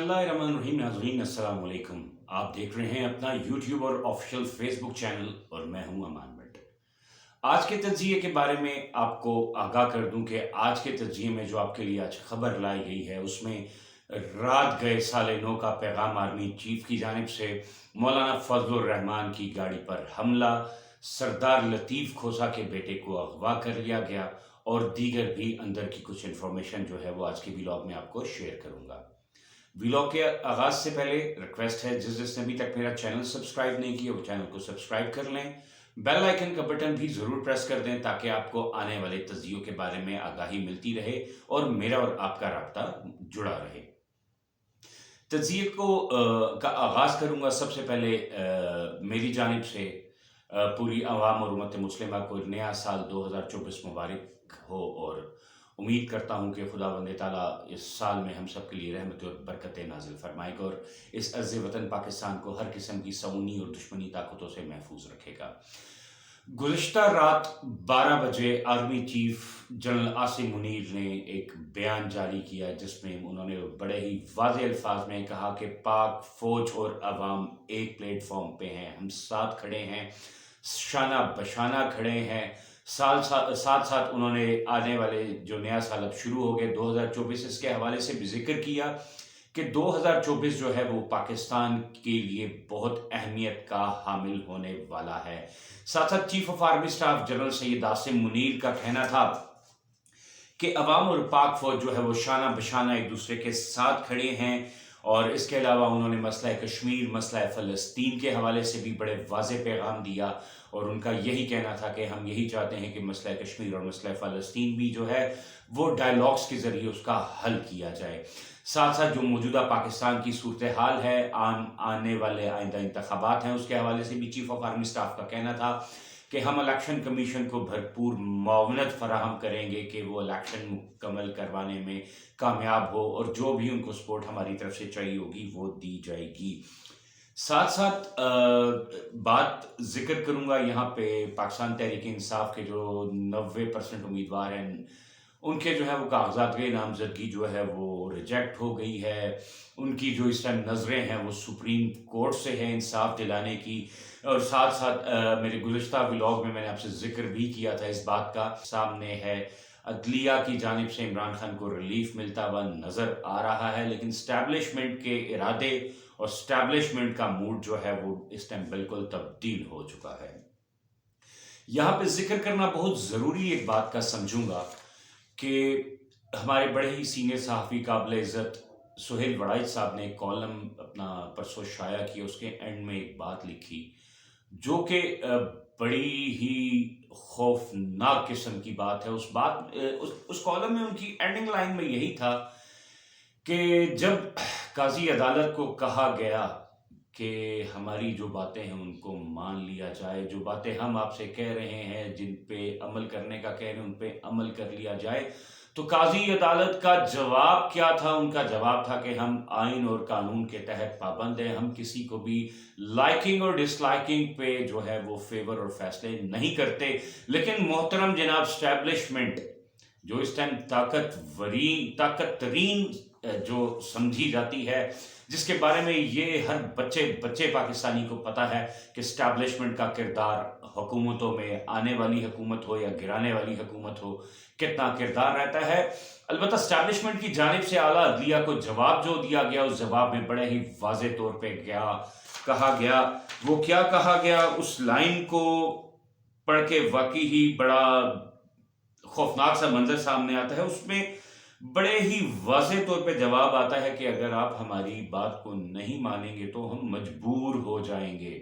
बिस्मिल्लाहिर्रहमानिर्रहीम। नाज़रीन अस्सलाम वालेकुम। आप देख रहे हैं अपना यूट्यूब और ऑफिशियल फेसबुक चैनल और मैं हूं अमान भट्ट। आज के तज्जिये के बारे में आपको आगाह कर दूं कि आज के तज्जिये में जो आपके लिए आज खबर लाई गई है उसमें रात गए साले नौ का पैगाम आर्मी चीफ की जानिब से मौलाना फजलुर रहमान की गाड़ी पर हमला, सरदार लतीफ़ खोसा के बेटे को अगवा कर लिया गया और दीगर भी अंदर की कुछ इन्फॉर्मेशन जो है वो आज के व्लॉग में आपको शेयर करूंगा। व्लॉग के आगाज से पहले रिक्वेस्ट है, जिसने अभी तक मेरा चैनल सब्सक्राइब नहीं किया वो चैनल को सब्सक्राइब कर लें, बेल आइकन का बटन भी जरूर प्रेस कर दें ताकि आपको आने वाले तज्जियों के बारे में आगाही मिलती रहे और मेरा और आपका राब्ता जुड़ा रहे। तज्जिए का आगाज करूंगा सबसे पहले मेरी जानिब से पूरी अवाम और उम्मत मुस्लिमा को नया साल 2024 मुबारक हो और उम्मीद करता हूँ कि खुदावंद ताला इस साल में हम सब के लिए रहमत और बरकतें नाजिल फरमाएगा और इस अर्ज़ वतन पाकिस्तान को हर किस्म की सऊनी और दुश्मनी ताकतों से महफूज रखेगा। गुज़िश्ता रात 12 बजे army chief general Asim Munir ने एक बयान जारी किया जिसमें उन्होंने बड़े ही वाज़ेह अल्फाज में कहा कि पाक फ़ौज और अवाम एक प्लेटफॉर्म पे हैं, हम साथ खड़े हैं, शाना बशाना खड़े हैं। साथ साथ उन्होंने आने वाले जो नया साल अब शुरू हो गया 2024 इसके हवाले से भी जिक्र किया कि 2024 जो है वो पाकिस्तान के लिए बहुत अहमियत का हामिल होने वाला है। साथ साथ chief of army staff general Syed Asim Munir का कहना था कि अवाम और पाक फौज जो है वो शाना बशाना एक दूसरे के साथ खड़े हैं और इसके अलावा उन्होंने मसला कश्मीर, मसला फ़लस्तीन के हवाले से भी बड़े वाज़ेह पैगाम दिया और उनका यही कहना था कि हम यही चाहते हैं कि मसला कश्मीर और मसला फ़लस्तीन भी जो है वो डायलॉग्स के ज़रिए उसका हल किया जाए। साथ साथ जो मौजूदा पाकिस्तान की सूरत हाल है, आने वाले आइंदा इंतखाबात हैं, उसके हवाले से भी चीफ ऑफ आर्मी स्टाफ का कहना था कि हम इलेक्शन कमीशन को भरपूर मुआवनत फराहम करेंगे कि वो इलेक्शन मुकम्मल करवाने में कामयाब हो और जो भी उनको सपोर्ट हमारी तरफ से चाहिए होगी वो दी जाएगी। साथ साथ बात जिक्र करूंगा यहाँ पे पाकिस्तान तहरीक इंसाफ के जो 90% उम्मीदवार हैं उनके जो है वो कागजात की नामजदगी जो है वो रिजेक्ट हो गई है। उनकी जो इस टाइम नज़रें हैं वो सुप्रीम कोर्ट से है इंसाफ दिलाने की। और साथ साथ मेरे गुज़िश्ता व्लॉग में मैंने आपसे जिक्र भी किया था इस बात का, सामने है अदलिया की जानिब से इमरान खान को रिलीफ मिलता हुआ नज़र आ रहा है, लेकिन स्टैब्लिशमेंट के इरादे और स्टैब्लिशमेंट का मूड जो है वो इस टाइम बिल्कुल तब्दील हो चुका है। यहाँ पे जिक्र करना बहुत ज़रूरी एक बात का समझूंगा कि हमारे बड़े ही सीनियर सहाफ़ी काबिल इज़्ज़त सुहेल वड़ाइच साहब ने एक कॉलम अपना परसों शाया किया, उसके एंड में एक बात लिखी जो कि बड़ी ही खौफनाक किस्म की बात है। उस कॉलम में उनकी एंडिंग लाइन में यही था कि जब काजी अदालत को कहा गया कि हमारी जो बातें हैं उनको मान लिया जाए, जो बातें हम आपसे कह रहे हैं जिन पे अमल करने का कह रहे हैं उन पे अमल कर लिया जाए, तो काजी अदालत का जवाब क्या था? उनका जवाब था कि हम आइन और कानून के तहत पाबंद हैं, हम किसी को भी लाइकिंग और डिसलाइकिंग पे जो है वो फेवर और फैसले नहीं करते। लेकिन मोहतरम जनाब स्टैब्लिशमेंट जो इस टाइम ताकतरीन जो समझी जाती है, जिसके बारे में ये हर बच्चे पाकिस्तानी को पता है कि स्टैब्लिशमेंट का किरदार हुकूमतों में, आने वाली हुकूमत हो या गिराने वाली हुकूमत हो, कितना किरदार रहता है। अलबत्ता स्टैब्लिशमेंट की जानिब से आला अदलिया को जवाब जो दिया गया उस जवाब में बड़े ही वाज़ेह तौर पे कहा गया। वो क्या कहा गया उस लाइन को पढ़ के वाकई ही बड़ा खौफनाक सा मंजर सामने आता है। उसमें बड़े ही वाज़ेह तौर पे जवाब आता है कि अगर आप हमारी बात को नहीं मानेंगे तो हम मजबूर हो जाएंगे।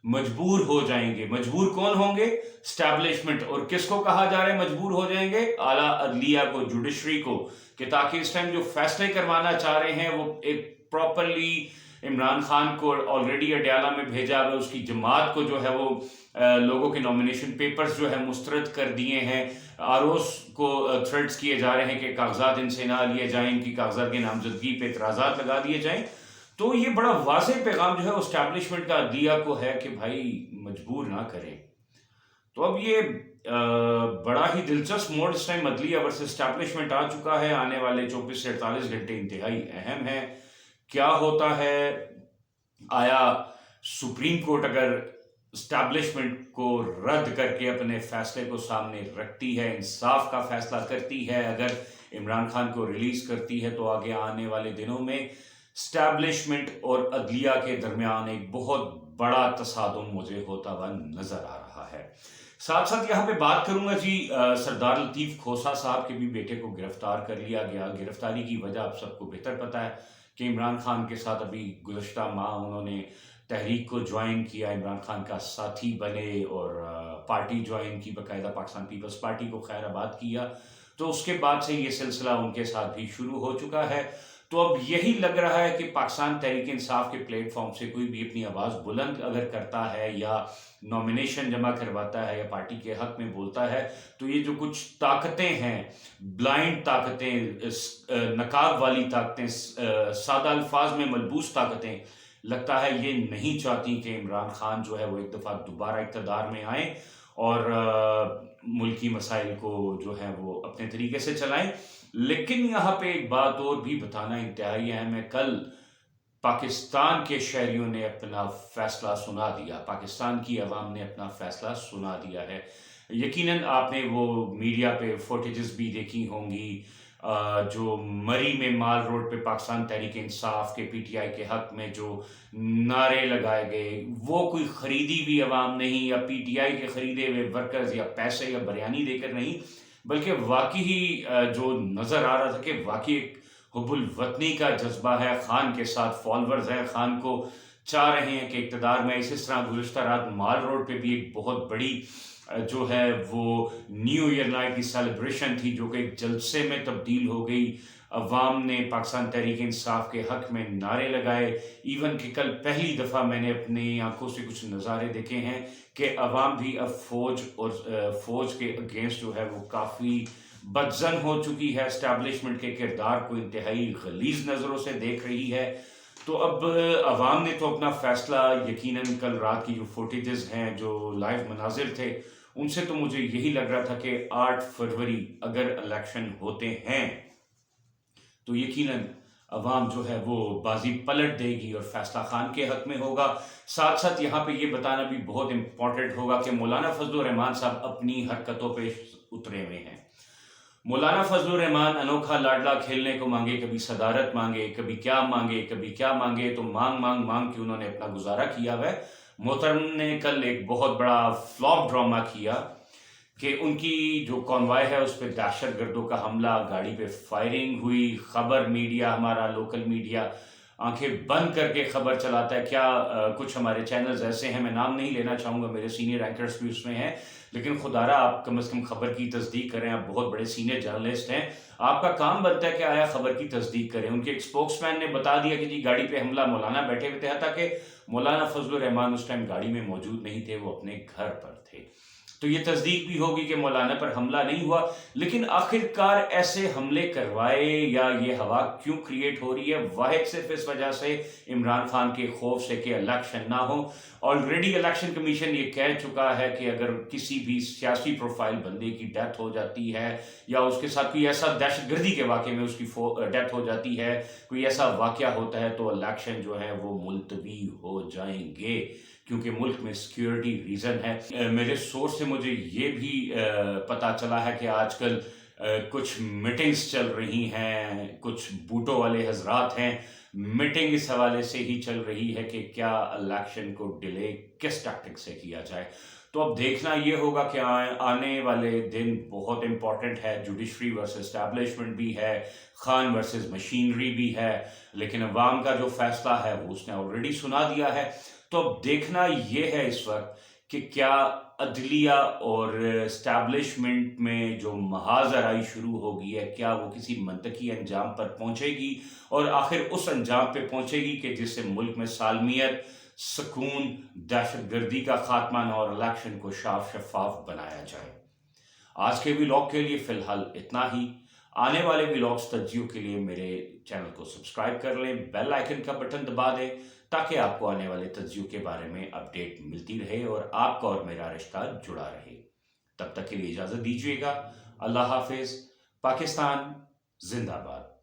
मजबूर कौन होंगे? स्टैब्लिशमेंट। और किसको कहा जा रहा है मजबूर हो जाएंगे? आला अदलिया को, जुडिशरी को, कि ताकि इस टाइम जो फैसले करवाना चाह रहे हैं वो एक प्रॉपरली इमरान खान को ऑलरेडी अडयाला में भेजा है, उसकी जमात को जो है वो लोगों के नॉमिनेशन पेपर्स जो है मुस्तरद कर दिए हैं, आरओस को थ्रेड्स किए जा रहे हैं कि कागजात इनसे ना लिए जाएं, इनकी कागजात की नामजदगी पे एतराज़ात लगा दिए जाएं। तो ये बड़ा वाज़ेह पैगाम जो है एस्टैब्लिशमेंट का अदलिया को है कि भाई मजबूर ना करें। तो अब ये बड़ा ही दिलचस्प मोड़ इस टाइम अदलिया वर्सेस एस्टैब्लिशमेंट आ चुका है। आने वाले 24 से 48 घंटे इंतहाई अहम है کیا ہوتا ہے؟ آیا سپریم کورٹ اگر اسٹیبلشمنٹ کو رد کر کے اپنے فیصلے کو سامنے رکھتی ہے، انصاف کا فیصلہ کرتی ہے، اگر عمران خان کو ریلیز کرتی ہے، تو آگے آنے والے دنوں میں اسٹیبلشمنٹ اور عدلیہ کے درمیان ایک بہت بڑا تصادم مجھے ہوتا ہوا نظر آ رہا ہے۔ ساتھ ساتھ یہاں پہ بات کروں گا جی، سردار لطیف کھوسہ صاحب کے بھی بیٹے کو گرفتار کر لیا گیا۔ گرفتاری کی وجہ آپ سب کو بہتر پتہ ہے کہ عمران خان کے ساتھ ابھی گزشتہ ماہ انہوں نے تحریک کو جوائن کیا، عمران خان کا ساتھی بنے اور پارٹی جوائن کی، باقاعدہ پاکستان پیپلز پارٹی کو خیر آباد کیا۔ تو اس کے بعد سے یہ سلسلہ ان کے ساتھ بھی شروع ہو چکا ہے۔ تو اب یہی لگ رہا ہے کہ پاکستان تحریک انصاف کے پلیٹ فارم سے کوئی بھی اپنی آواز بلند اگر کرتا ہے یا نامینیشن جمع کرواتا ہے یا پارٹی کے حق میں بولتا ہے، تو یہ جو کچھ طاقتیں ہیں، بلائنڈ طاقتیں، نقاب والی طاقتیں، سادہ الفاظ میں ملبوس طاقتیں، لگتا ہے یہ نہیں چاہتی کہ عمران خان جو ہے وہ ایک دفعہ دوبارہ اقتدار میں آئیں اور ملکی مسائل کو جو ہے وہ اپنے طریقے سے چلائیں۔ لیکن یہاں پہ ایک بات اور بھی بتانا انتہائی اہم ہے۔ کل پاکستان کے شہریوں نے اپنا فیصلہ سنا دیا، پاکستان کی عوام نے اپنا فیصلہ سنا دیا ہے۔ یقیناً آپ نے وہ میڈیا پہ فوٹیجز بھی دیکھی ہوں گی، جو مری میں مال روڈ پہ پاکستان تحریک انصاف کے پی ٹی آئی کے حق میں جو نعرے لگائے گئے، وہ کوئی خریدی بھی عوام نہیں، یا پی ٹی آئی کے خریدے ہوئے ورکرز یا پیسے یا بریانی دے کر نہیں، بلکہ واقعی جو نظر آ رہا تھا کہ واقعی ایک حب الوطنی کا جذبہ ہے، خان کے ساتھ فالورز ہیں، خان کو چاہ رہے ہیں کہ اقتدار میں۔ اسی طرح گزشتہ رات مال روڈ پہ بھی ایک بہت بڑی جو ہے وہ نیو ایئر نائٹ کی سیلیبریشن تھی، جو کہ ایک جلسے میں تبدیل ہو گئی۔ عوام نے پاکستان تحریک انصاف کے حق میں نعرے لگائے۔ ایون کہ کل پہلی دفعہ میں نے اپنی آنکھوں سے کچھ نظارے دیکھے ہیں کہ عوام بھی اب فوج کے اگینسٹ جو ہے وہ کافی بدظن ہو چکی ہے، اسٹیبلشمنٹ کے کردار کو انتہائی غلیظ نظروں سے دیکھ رہی ہے۔ تو اب عوام نے تو اپنا فیصلہ یقیناً کل رات کی جو فوٹیجز ہیں، جو لائیو مناظر تھے، ان سے تو مجھے یہی لگ رہا تھا کہ 8 فروری اگر الیکشن ہوتے ہیں تو یقیناً عوام جو ہے وہ بازی پلٹ دے گی اور فیصلہ خان کے حق میں ہوگا۔ ساتھ ساتھ یہاں پہ یہ بتانا بھی بہت امپورٹنٹ ہوگا کہ مولانا فضل الرحمان صاحب اپنی حرکتوں پہ اترے ہوئے ہیں۔ مولانا فضل الرحمان انوکھا لاڈلا کھیلنے کو مانگے، کبھی صدارت مانگے، کبھی کیا مانگے، تو مانگ کے انہوں نے اپنا گزارا کیا ہے۔ محترم نے کل ایک بہت بڑا فلاپ ڈرامہ کیا کہ ان کی جو کانوائے ہے اس پہ دہشت گردوں کا حملہ، گاڑی پہ فائرنگ ہوئی۔ خبر میڈیا، ہمارا لوکل میڈیا آنکھیں بند کر کے خبر چلاتا ہے۔ کیا کچھ ہمارے چینلز ایسے ہیں، میں نام نہیں لینا چاہوں گا، میرے سینئر اینکرز بھی اس میں ہیں، لیکن خدارا آپ کم از کم خبر کی تصدیق کریں، آپ بہت بڑے سینئر جرنلسٹ ہیں، آپ کا کام بنتا ہے کہ آیا خبر کی تصدیق کریں۔ ان کے ایک اسپوکس مین نے بتا دیا کہ جی گاڑی پہ حملہ، مولانا بیٹھے ہوئے تھے، تاکہ مولانا فضل الرحمان اس ٹائم گاڑی میں موجود نہیں تھے، وہ اپنے گھر پر تھے۔ تو یہ تصدیق بھی ہوگی کہ مولانا پر حملہ نہیں ہوا، لیکن آخرکار ایسے حملے کروائے یا یہ ہوا کیوں کریٹ ہو رہی ہے؟ واحد صرف اس وجہ سے عمران خان کے خوف سے کہ الیکشن نہ ہو۔ آلریڈی الیکشن کمیشن یہ کہہ چکا ہے کہ اگر کسی بھی سیاسی پروفائل بندے کی ڈیتھ ہو جاتی ہے یا اس کے ساتھ کوئی ایسا دہشت گردی کے واقعے میں اس کی ڈیتھ ہو جاتی ہے، کوئی ایسا واقعہ ہوتا ہے، تو الیکشن جو ہے وہ ملتوی ہو جائیں گے، کیونکہ ملک میں سیکیورٹی ریزن ہے۔ میرے سورس سے مجھے یہ بھی پتہ چلا ہے کہ آج کل کچھ میٹنگز چل رہی ہیں، کچھ بوٹوں والے حضرات ہیں، میٹنگ اس حوالے سے ہی چل رہی ہے کہ کیا الیکشن کو ڈیلے کس ٹیکٹک سے کیا جائے۔ تو اب دیکھنا یہ ہوگا کہ آنے والے دن بہت امپورٹنٹ ہے، جوڈیشری ورسز اسٹیبلشمنٹ بھی ہے، خان ورسز مشینری بھی ہے، لیکن عوام کا جو فیصلہ ہے وہ اس نے آلریڈی سنا دیا ہے۔ تو اب دیکھنا یہ ہے اس وقت کہ کیا عدلیہ اور اسٹیبلشمنٹ میں جو محاذ آرائی شروع ہوگی ہے، کیا وہ کسی منطقی انجام پر پہنچے گی، اور آخر اس انجام پہ پہنچے گی کہ جس سے ملک میں سالمیت، سکون، دہشت گردی کا خاتمہ اور الیکشن کو شفاف بنایا جائے۔ آج کے ولاگ کے لیے فی الحال اتنا ہی۔ آنے والے ولاگز تجزیوں کے لیے میرے چینل کو سبسکرائب کر لیں، بیل آئیکن کا بٹن دبا دیں تاکہ آپ کو آنے والے تجزیوں کے بارے میں اپڈیٹ ملتی رہے اور آپ کا اور میرا رشتہ جڑا رہے۔ تب تک کے لیے اجازت دیجیے گا۔ اللہ حافظ۔ پاکستان زندہ باد۔